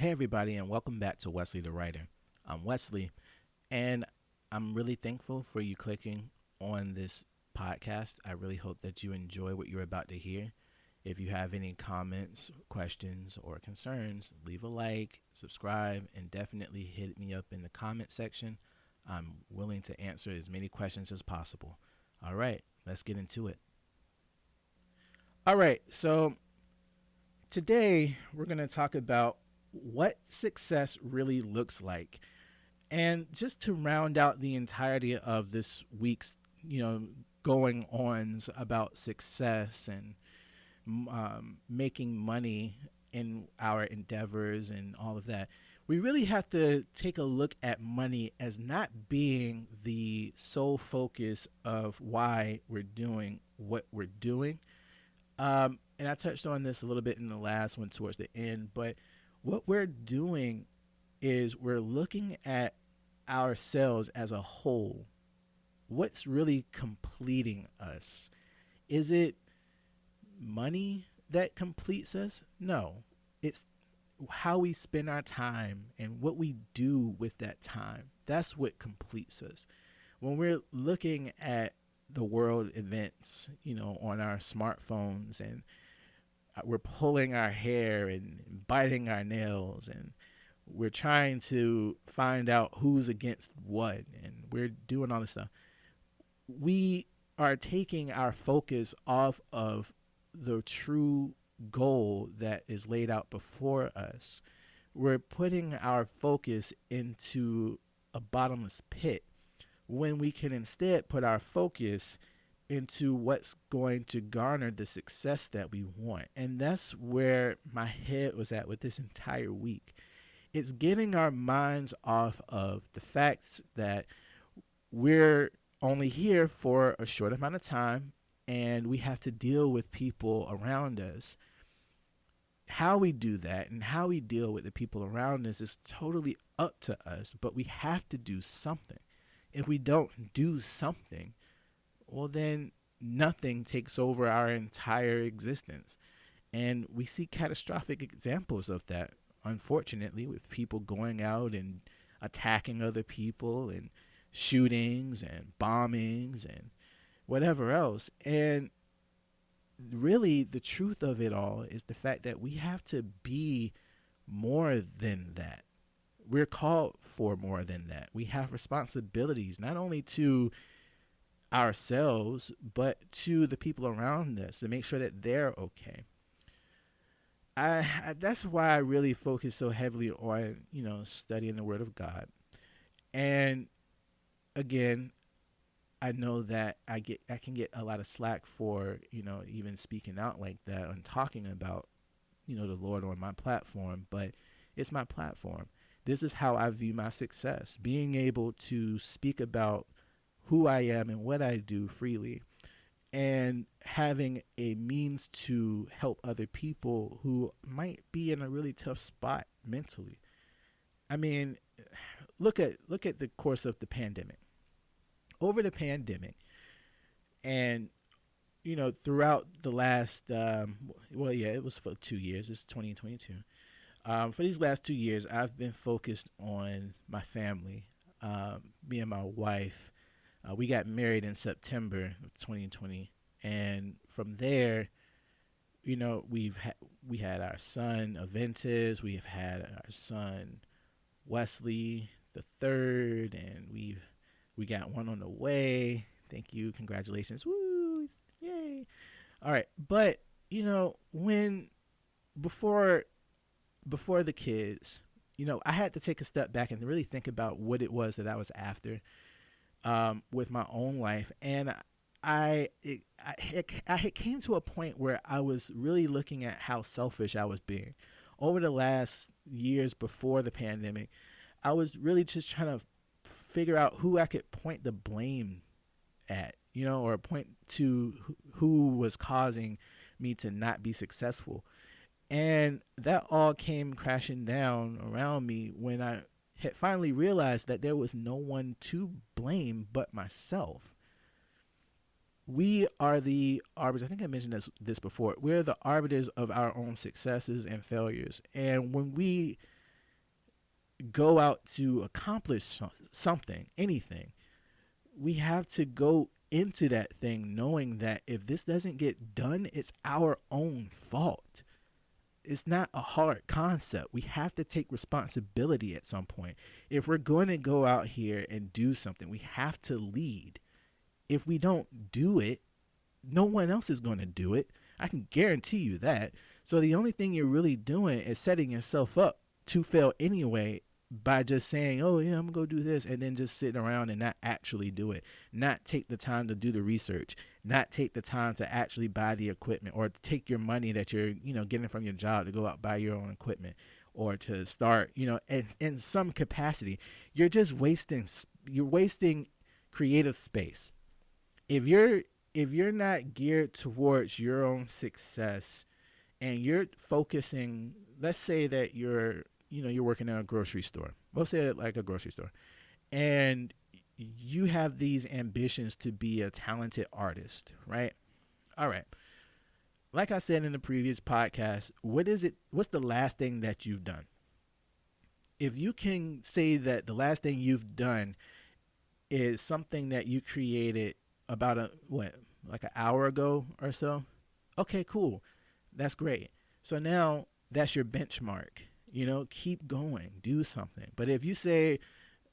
Hey, everybody, and welcome back to Wesley the Writer. I'm Wesley, and I'm really thankful for you clicking on this podcast. I really hope that you enjoy what you're about to hear. If you have any comments, questions, or concerns, leave a like, subscribe, and definitely hit me up in the comment section. I'm willing to answer as many questions as possible. All right, let's get into it. All right, so today we're going to talk about what success really looks like. And just to round out the entirety of this week's, going ons about success and making money in our endeavors and all of that, we really have to take a look at money as not being the sole focus of why we're doing what we're doing. And I touched on this a little bit in the last one towards the end, but what we're doing is we're looking at ourselves as a whole. What's really completing us? Is it money that completes us? No. It's how we spend our time and what we do with that time. That's what completes us. When we're looking at the world events, on our smartphones, and we're pulling our hair and biting our nails, and we're trying to find out who's against what, and we're doing all this stuff, we are taking our focus off of the true goal that is laid out before us. We're putting our focus into a bottomless pit when we can instead put our focus into what's going to garner the success that we want. And that's where my head was at with this entire week. It's getting our minds off of the fact that we're only here for a short amount of time and we have to deal with people around us. How we do that and how we deal with the people around us is totally up to us, but we have to do something. If we don't do something, well, then nothing takes over our entire existence. And we see catastrophic examples of that, unfortunately, with people going out and attacking other people and shootings and bombings and whatever else. And really, the truth of it all is the fact that we have to be more than that. We're called for more than that. We have responsibilities, not only to ourselves, but to the people around us to make sure that they're okay. That's why I really focus so heavily on, studying the Word of God. And again, I know that I can get a lot of slack for, even speaking out like that and talking about, the Lord on my platform, but it's my platform. This is how I view my success, being able to speak about who I am and what I do freely, and having a means to help other people who might be in a really tough spot mentally. I mean, look at the course of the pandemic. Over the pandemic, and throughout the last, it was for 2 years. It's 2022. For these last 2 years, I've been focused on my family, me and my wife. We got married in September of 2020, and from there, we had our son Aventus, we've had our son Wesley the third, and we got one on the way. Thank you, congratulations, woo, yay! All right, but when before before the kids, I had to take a step back and really think about what it was that I was after, with my own life. And I had came to a point where I was really looking at how selfish I was being. Over the last years before the pandemic, I was really just trying to figure out who I could point the blame at, or point to who was causing me to not be successful. And that all came crashing down around me when I had finally realized that there was no one to blame but myself. We are the arbiters. I think I mentioned this before. We're the arbiters of our own successes and failures. And when we go out to accomplish something, anything, we have to go into that thing knowing that if this doesn't get done, it's our own fault. It's not a hard concept. We have to take responsibility at some point. If we're going to go out here and do something, we have to lead. If we don't do it, no one else is going to do it. I can guarantee you that. So the only thing you're really doing is setting yourself up to fail anyway by just saying, oh, yeah, I'm going to go do this, and then just sitting around and not actually do it, not take the time to do the research, not take the time to actually buy the equipment, or take your money that you're, getting from your job to go out buy your own equipment, or to start, in some capacity. You're just wasting creative space. If you're not geared towards your own success, and you're focusing, let's say that you're working in a grocery store. We'll say it like a grocery store. And you have these ambitions to be a talented artist, right? All right. Like I said in the previous podcast, what's the last thing that you've done? If you can say that the last thing you've done is something that you created about like an hour ago or so, okay, cool. That's great. So now that's your benchmark. Keep going, do something. But if you say,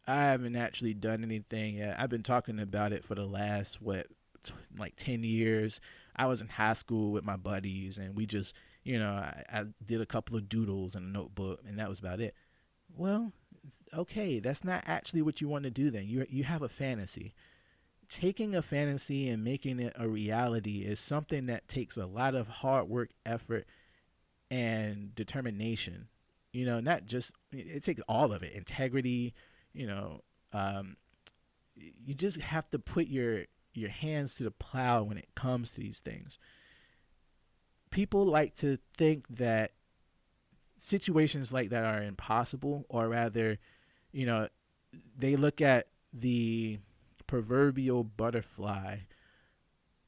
I haven't actually done anything yet, I've been talking about it for the last, like 10 years. I was in high school with my buddies, and we just, I did a couple of doodles in a notebook, and that was about it. Well, okay, that's not actually what you want to do then. You have a fantasy. Taking a fantasy and making it a reality is something that takes a lot of hard work, effort, and determination. Not just, it takes all of it, integrity. Um, you just have to put your hands to the plow when it comes to these things. People like to think that situations like that are impossible, or rather, they look at the proverbial butterfly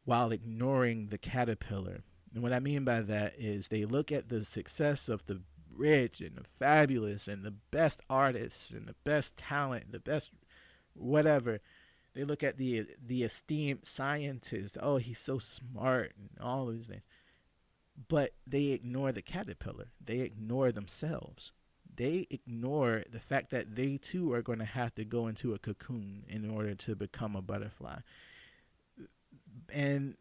while ignoring the caterpillar. And what I mean by that is they look at the success of the rich and the fabulous and the best artists and the best talent, the best whatever. They look at the esteemed scientist. Oh, he's so smart and all of these things. But they ignore the caterpillar. They ignore themselves. They ignore the fact that they too are going to have to go into a cocoon in order to become a butterfly. And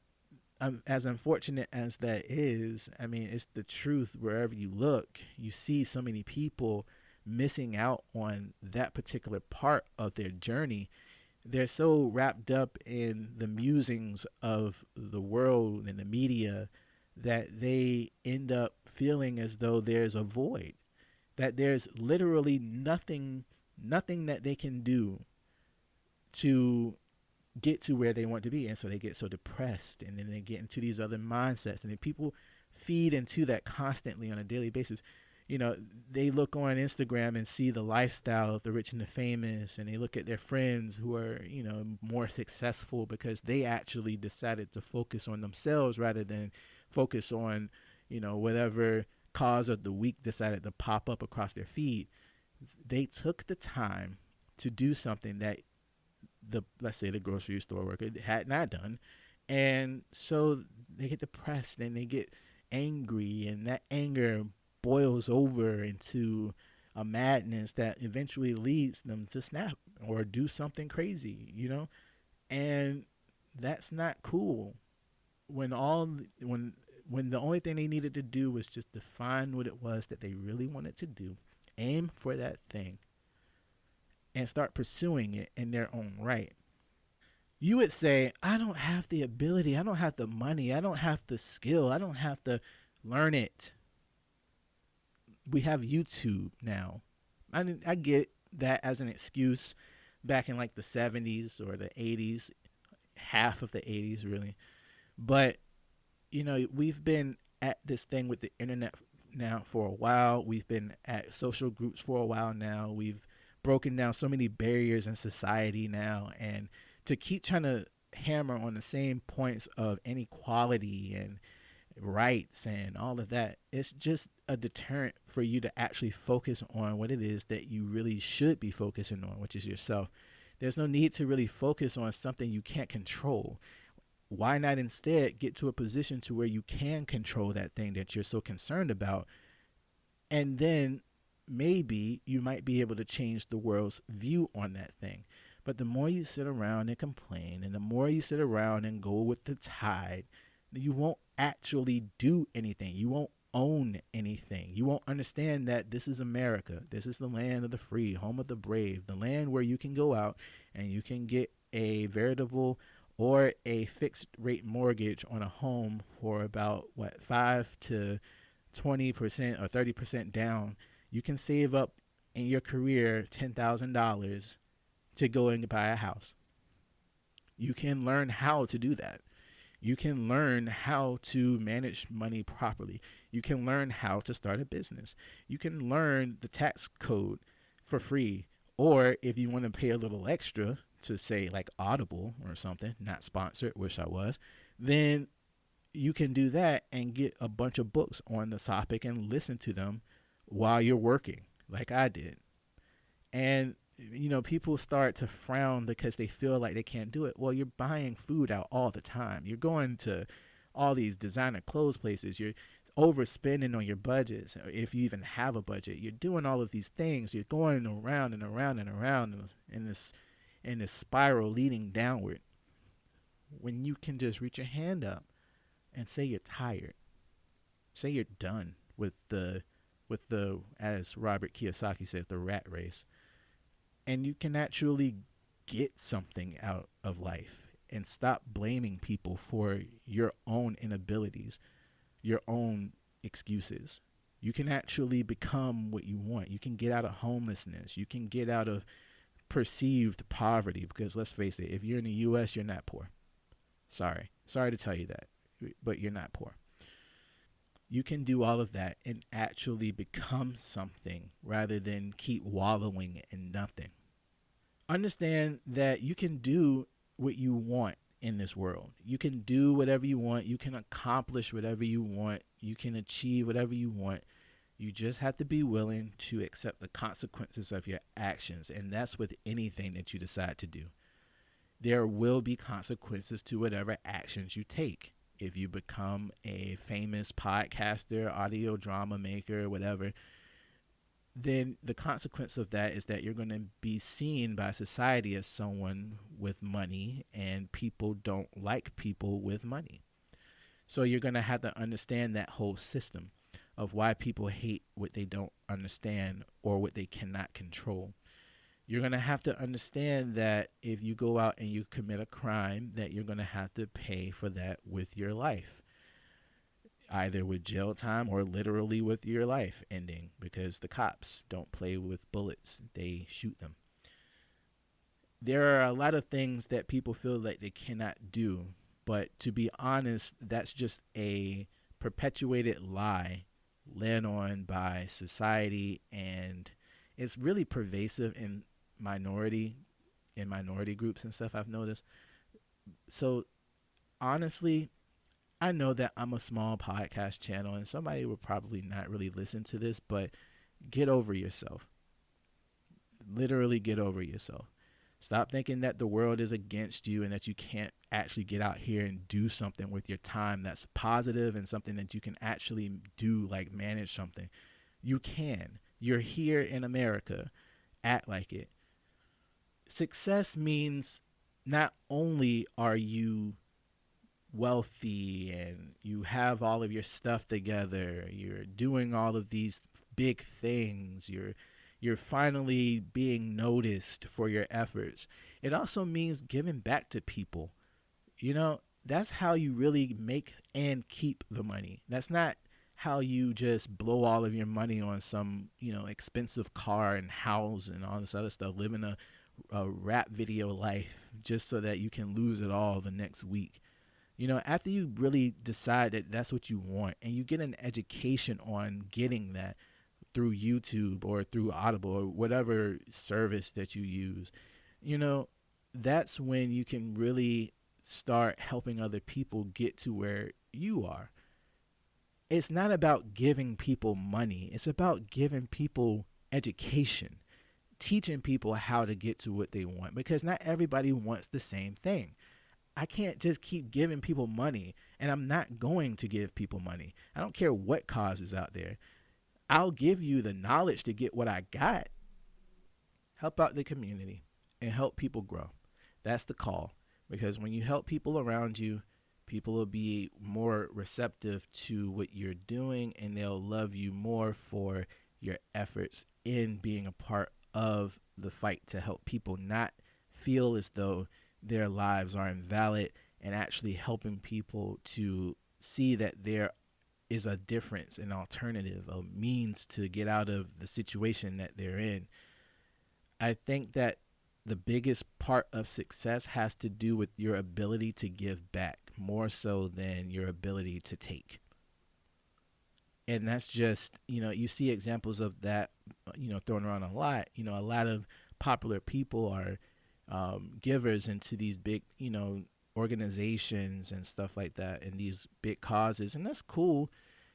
as unfortunate as that is, I mean, it's the truth. Wherever you look, you see so many people missing out on that particular part of their journey. They're so wrapped up in the musings of the world and the media that they end up feeling as though there's a void, that there's literally nothing that they can do to get to where they want to be. And so they get so depressed, and then they get into these other mindsets, and then people feed into that constantly on a daily basis. They look on Instagram and see the lifestyle of the rich and the famous, and they look at their friends who are, more successful because they actually decided to focus on themselves rather than focus on, whatever cause of the week decided to pop up across their feed. They took the time to do something that let's say the grocery store worker had not done. And so they get depressed and they get angry, and that anger boils over into a madness that eventually leads them to snap or do something crazy, and that's not cool. When the only thing they needed to do was just define what it was that they really wanted to do, aim for that thing, and start pursuing it in their own right. You would say, I don't have the ability, I don't have the money, I don't have the skill, I don't have to learn it. We have YouTube now. I get that as an excuse back in like the 70s or the 80s, half of the 80s really. But, we've been at this thing with the internet now for a while. We've been at social groups for a while now. We've broken down so many barriers in society now. And to keep trying to hammer on the same points of inequality and rights and all of that. It's just a deterrent for you to actually focus on what it is that you really should be focusing on, which is yourself. There's no need to really focus on something you can't control. Why not instead get to a position to where you can control that thing that you're so concerned about, and then maybe you might be able to change the world's view on that thing. But the more you sit around and complain, and the more you sit around and go with the tide, you won't actually do anything. You won't own anything. You won't understand that this is America. This is the land of the free, home of the brave, the land where you can go out and you can get a veritable or a fixed rate mortgage on a home for about 5 to 20% or 30% down. You can save up in your career $10,000 to go and buy a house. You can learn how to do that. You can learn how to manage money properly. You can learn how to start a business. You can learn the tax code for free. Or if you want to pay a little extra to say like Audible or something, not sponsored, wish I was, then you can do that and get a bunch of books on the topic and listen to them while you're working, like I did. And people start to frown because they feel like they can't do it. Well, you're buying food out all the time. You're going to all these designer clothes places. You're overspending on your budgets, if you even have a budget. You're doing all of these things. You're going around and around and around in this spiral leading downward, when you can just reach your hand up and say you're tired. Say you're done with the as Robert Kiyosaki said, the rat race. And you can actually get something out of life and stop blaming people for your own inabilities, your own excuses. You can actually become what you want. You can get out of homelessness. You can get out of perceived poverty, because let's face it, if you're in the U.S., you're not poor. Sorry to tell you that, but you're not poor. You can do all of that and actually become something rather than keep wallowing in nothing. Understand that you can do what you want in this world. You can do whatever you want. You can accomplish whatever you want. You can achieve whatever you want. You just have to be willing to accept the consequences of your actions. And that's with anything that you decide to do. There will be consequences to whatever actions you take. If you become a famous podcaster, audio drama maker, whatever, then the consequence of that is that you're going to be seen by society as someone with money, and people don't like people with money. So you're going to have to understand that whole system of why people hate what they don't understand or what they cannot control. You're going to have to understand that if you go out and you commit a crime, that you're going to have to pay for that with your life, either with jail time or literally with your life ending, because the cops don't play with bullets. They shoot them. There are a lot of things that people feel like they cannot do, but to be honest, that's just a perpetuated lie led on by society, and it's really pervasive in minority groups and stuff, I've noticed. So honestly, I know that I'm a small podcast channel and somebody will probably not really listen to this, but get over yourself. Literally get over yourself. Stop thinking that the world is against you and that you can't actually get out here and do something with your time that's positive and something that you can actually do, like manage something. You can. You're here in America. Act like it. Success means not only are you wealthy and you have all of your stuff together, you're doing all of these big things, you're finally being noticed for your efforts. It also means giving back to people. That's how you really make and keep the money. That's not how you just blow all of your money on some, expensive car and house and all this other stuff, living a rap video life just so that you can lose it all the next week. After you really decide that that's what you want and you get an education on getting that through YouTube or through Audible or whatever service that you use, that's when you can really start helping other people get to where you are. it's not about giving people money. It's about giving people education, teaching people how to get to what they want, because not everybody wants the same thing. I can't just keep giving people money, and I'm not going to give people money. I don't care what cause is out there. I'll give you the knowledge to get what I got. Help out the community and help people grow. That's the call. Because when you help people around you, people will be more receptive to what you're doing, and they'll love you more for your efforts in being a part of the fight to help people not feel as though their lives are invalid, and actually helping people to see that there is a difference, an alternative, a means to get out of the situation that they're in. I think that the biggest part of success has to do with your ability to give back more so than your ability to take. And that's just, you see examples of that, thrown around a lot. A lot of popular people are givers into these big, organizations and stuff like that, and these big causes. And that's cool,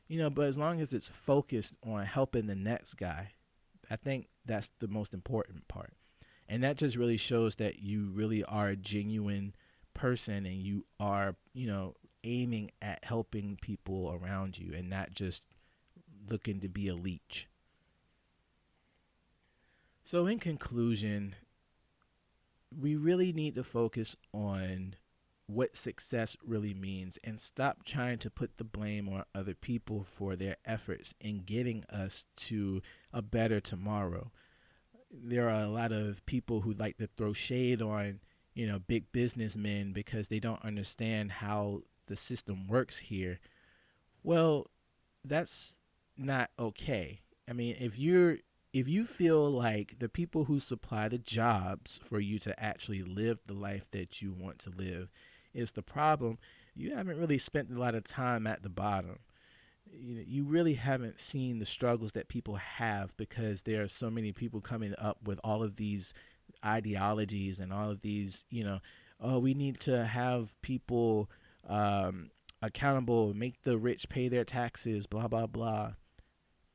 but as long as it's focused on helping the next guy, I think that's the most important part. And that just really shows that you really are a genuine person, and you are, aiming at helping people around you and not just looking to be a leech. So in conclusion, we really need to focus on what success really means and stop trying to put the blame on other people for their efforts in getting us to a better tomorrow. There are a lot of people who like to throw shade on, big businessmen because they don't understand how the system works here. Well, that's not okay. I mean, if you feel like the people who supply the jobs for you to actually live the life that you want to live is the problem, you haven't really spent a lot of time at the bottom. You really haven't seen the struggles that people have, because there are so many people coming up with all of these ideologies and all of these, oh, we need to have people accountable, make the rich pay their taxes, blah, blah, blah.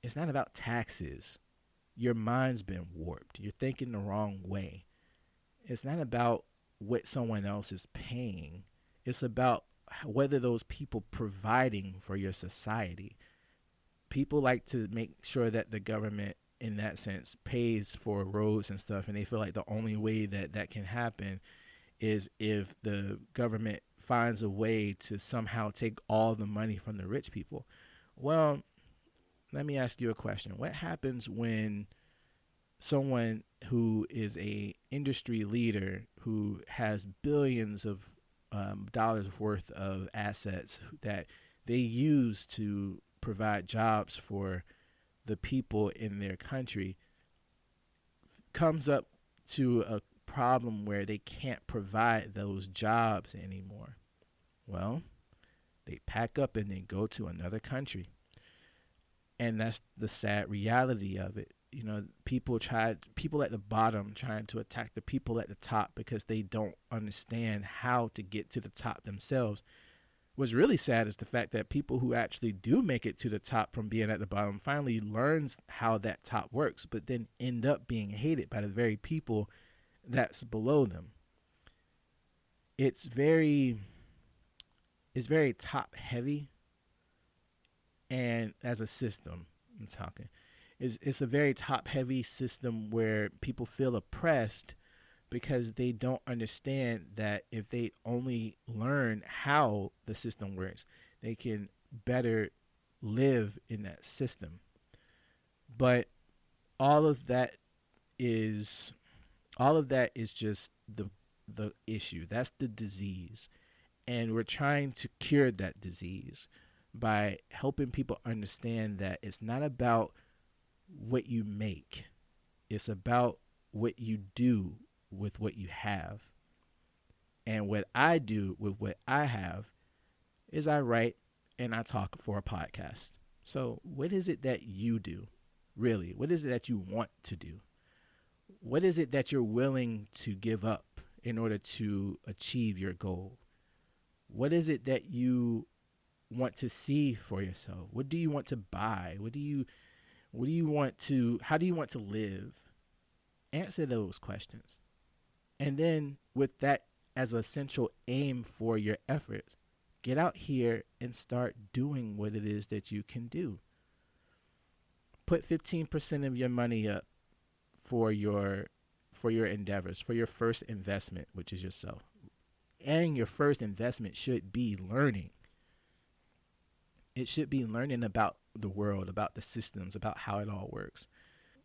It's not about taxes. Your mind's been warped. You're thinking the wrong way. It's not about what someone else is paying. It's about whether those people providing for your society. People like to make sure that the government, in that sense, pays for roads and stuff, and they feel like the only way that that can happen is if the government finds a way to somehow take all the money from the rich people. Well, let me ask you a question. What happens when someone who is a industry leader, who has billions of dollars worth of assets that they use to provide jobs for the people in their country, comes up to a problem where they can't provide those jobs anymore? Well, they pack up and they go to another country. And that's the sad reality of it. People at the bottom trying to attack the people at the top because they don't understand how to get to the top themselves. What's really sad is the fact that people who actually do make it to the top from being at the bottom finally learns how that top works, but then end up being hated by the very people that's below them. It's very top heavy, and as a system, I'm talking. It's a very top-heavy system where people feel oppressed because they don't understand that if they only learn how the system works, they can better live in that system. But all of that is just the issue. That's the disease. And we're trying to cure that disease by helping people understand that it's not about what you make. It's about what you do with what you have. And what I do with what I have is I write and I talk for a podcast. So what is it that you do? Really? What is it that you want to do? What is it that you're willing to give up in order to achieve your goal? What is it that you want to see for yourself? What do you want to buy? What do you want to how do you want to live? Answer those questions. And then with that as a central aim for your efforts, get out here and start doing what it is that you can do. Put 15% of your money up for your endeavors, for your first investment, which is yourself. And your first investment should be learning. It should be learning about the world, about the systems, about how it all works.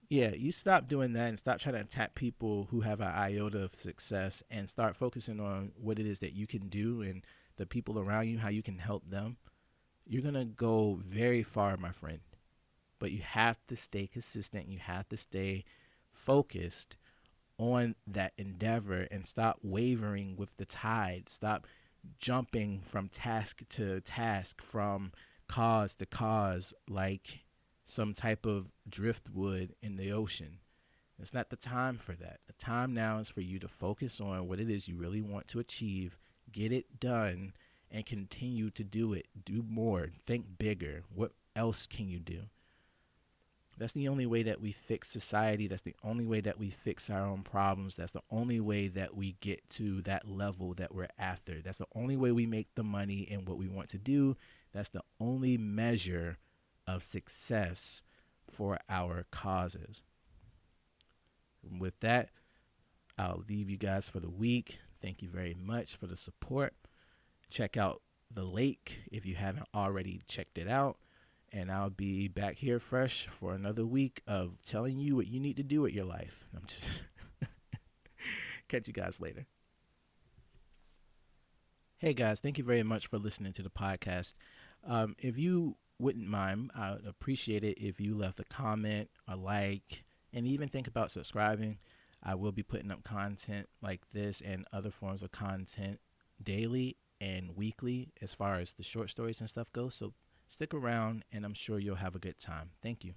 Yeah, you stop doing that and stop trying to attack people who have an iota of success and start focusing on what it is that you can do and the people around you, how you can help them. You're going to go very far, my friend. But you have to stay consistent. You have to stay focused on that endeavor and stop wavering with the tide. Stop jumping from task to task, from cause to cause, like some type of driftwood in the ocean. It's not the time for that. The time now is for you to focus on what it is you really want to achieve, get it done, and continue to do it. Do more. Think bigger. What else can you do? That's the only way that we fix society. That's the only way that we fix our own problems. That's the only way that we get to that level that we're after. That's the only way we make the money in what we want to do. That's the only measure of success for our causes. With that, I'll leave you guys for the week. Thank you very much for the support. Check out The Lake if you haven't already checked it out. And I'll be back here fresh for another week of telling you what you need to do with your life. I'm just catch you guys later. Hey guys, thank you very much for listening to the podcast. If you wouldn't mind, I would appreciate it if you left a comment, a like, and even think about subscribing. I will be putting up content like this and other forms of content daily and weekly as far as the short stories and stuff goes. So stick around and I'm sure you'll have a good time. Thank you.